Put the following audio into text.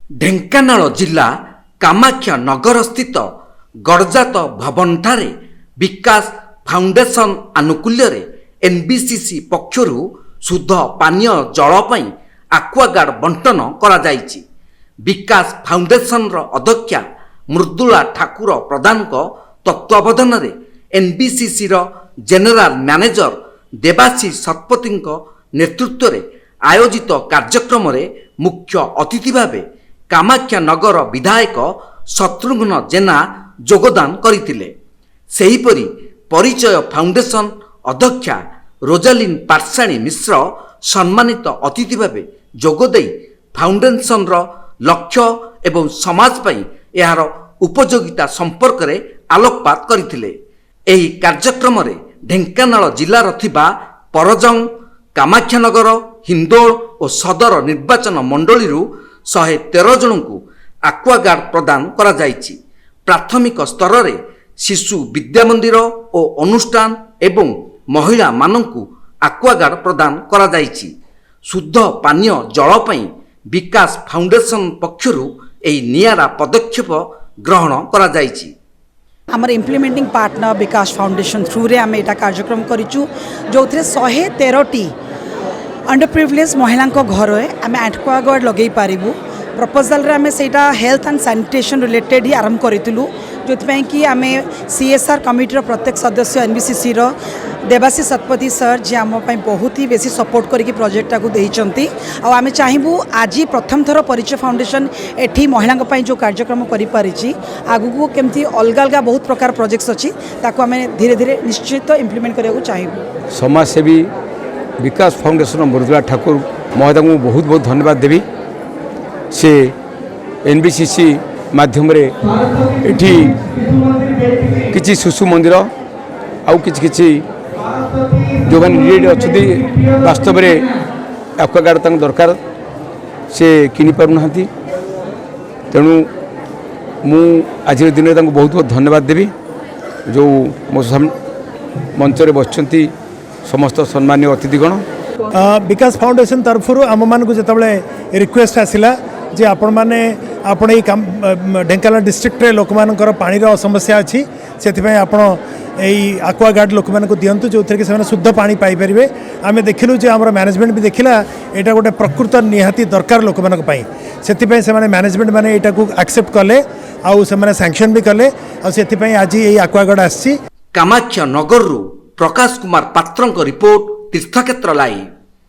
ଢେଙ୍କାନାଳ ଜିଲ୍ଲା କାମାକ୍ଷା ନଗରସ୍ଥିତ ଗଡ଼ଜାତ ଭବନଠାରେ ବିକାଶ ଫାଉଣ୍ଡେସନ ଆନୁକୂଲ୍ୟରେ ଏନବିସିସି ପକ୍ଷରୁ ଶୁଦ୍ଧ ପାନୀୟ ଜଳ ପାଇଁ ଆକ୍ୱାଗାର୍ଡ ବଣ୍ଟନ କରାଯାଇଛି। ବିକାଶ ଫାଉଣ୍ଡେସନର ଅଧ୍ୟକ୍ଷା ମୃଦୁଳା ଠାକୁର ପ୍ରଧାନଙ୍କ ତତ୍ତ୍ୱାବଧାନରେ ଏନବିସିସିର ଜେନେରାଲ ମ୍ୟାନେଜର ଦେବାଶିଷ ଶତପଥୀଙ୍କ ନେତୃତ୍ୱରେ ଆୟୋଜିତ କାର୍ଯ୍ୟକ୍ରମରେ ମୁଖ୍ୟ ଅତିଥି ଭାବେ କାମାକ୍ଷା ନଗର ବିଧାୟକ ଶତ୍ରୁଘ୍ନ ଜେନା ଯୋଗଦାନ କରିଥିଲେ। ସେହିପରି ପରିଚୟ ଫାଉଣ୍ଡେସନ ଅଧ୍ୟକ୍ଷା ରୋଜାଲିନ ପାଟ୍ସାଣୀ ମିଶ୍ର ସମ୍ମାନିତ ଅତିଥି ଭାବେ ଯୋଗଦେଇ ଫାଉଣ୍ଡେସନର ଲକ୍ଷ୍ୟ ଏବଂ ସମାଜ ପାଇଁ ଏହାର ଉପଯୋଗିତା ସମ୍ପର୍କରେ ଆଲୋକପାତ କରିଥିଲେ। ଏହି କାର୍ଯ୍ୟକ୍ରମରେ ଢେଙ୍କାନାଳ ଜିଲ୍ଲାର ଥିବା ପରଜଙ୍ଗ, କାମାକ୍ଷାନଗର, ହିନ୍ଦୋଳ ଓ ସଦର ନିର୍ବାଚନ ମଣ୍ଡଳୀରୁ 113 ଜଣଙ୍କୁ ଆକ୍ୱାଗାର୍ଡ ପ୍ରଦାନ କରାଯାଇଛି। ପ୍ରାଥମିକ ସ୍ତରରେ ଶିଶୁ ବିଦ୍ୟାମନ୍ଦିର ଓ ଅନୁଷ୍ଠାନ ଏବଂ ମହିଳାମାନଙ୍କୁ ଆକ୍ୱାଗାର୍ଡ ପ୍ରଦାନ କରାଯାଇଛି। ଶୁଦ୍ଧ ପାନୀୟ ଜଳ ପାଇଁ ବିକାଶ ଫାଉଣ୍ଡେସନ ପକ୍ଷରୁ ଏହି ନିଆରା ପଦକ୍ଷେପ ଗ୍ରହଣ କରାଯାଇଛି। आमर इम्प्लीमेंटिंग पार्टनर विकास फाउंडेशन थ्रू रे आम एटा कार्यक्रम करूँ जो 113टी अंडर प्रिविलेज महिला घर आम एक्वागार्ड लगे पारू। प्रपोजाल रे आम सेटा हेल्थ एंड सैनिटेशन रिलेटेड ही आरंभ करूँ जो कि आम सीएसआर कमिटीर प्रत्येक सदस्य एनबीसीसी देवाशीष शतपथी सर जी आम बहुत ही बेसी सपोर्ट करके प्रोजेक्ट को देइचंती। आम चाहबू आज प्रथम थर परिचय फाउंडेशन एठी महिला जो कार्यक्रम करी आगू केमती अलग अलग बहुत प्रकार प्रोजेक्ट्स अच्छी ताको आम धीरे धीरे निश्चित इम्प्लीमेंट करने चाहबू। समाजसेवी विकास फाउंडेशन मृदुला ठाकुर महोदय को बहुत बहुत धन्यवाद देवी। से एनबीसीसी माध्यम एठी किछि शिशु मंदिर आउ किछि जो मैंने नीड अच्छा वास्तव में एक्वागार्ड तक दरकार से किनी पारना। तेणु मु आज दिन में बहुत बहुत धन्यवाद देवी जो मो मंच बसती समस्त सम्मानीय अतिथिगण। विकास फाउंडेशन तरफ आम मान को जिते रिक्वेस्ट आसला जे आपण मैंने आपण ढेंकानाल डिस्ट्रिक्ट रे लोक मानकर पानी समस्या अच्छी से आपण एक्वागार्ड लोक मानक दिंतु जो थे कि शुद्ध पानी पाइपर। आम देखिलु जे आम मैनेजमेंट भी देखला यहाँ गोटे प्रकृत निहाती दरकार लोक मानक से मैनेजमेंट मैंने यहाँ को एक्सेप्ट कले आउ से सैंक्शन भी कले से आज ये एक्वागार्ड आसी। कामाख्या नगर प्रकाश कुमार पात्र रिपोर्ट तीर्थक्षेत्र लाइव।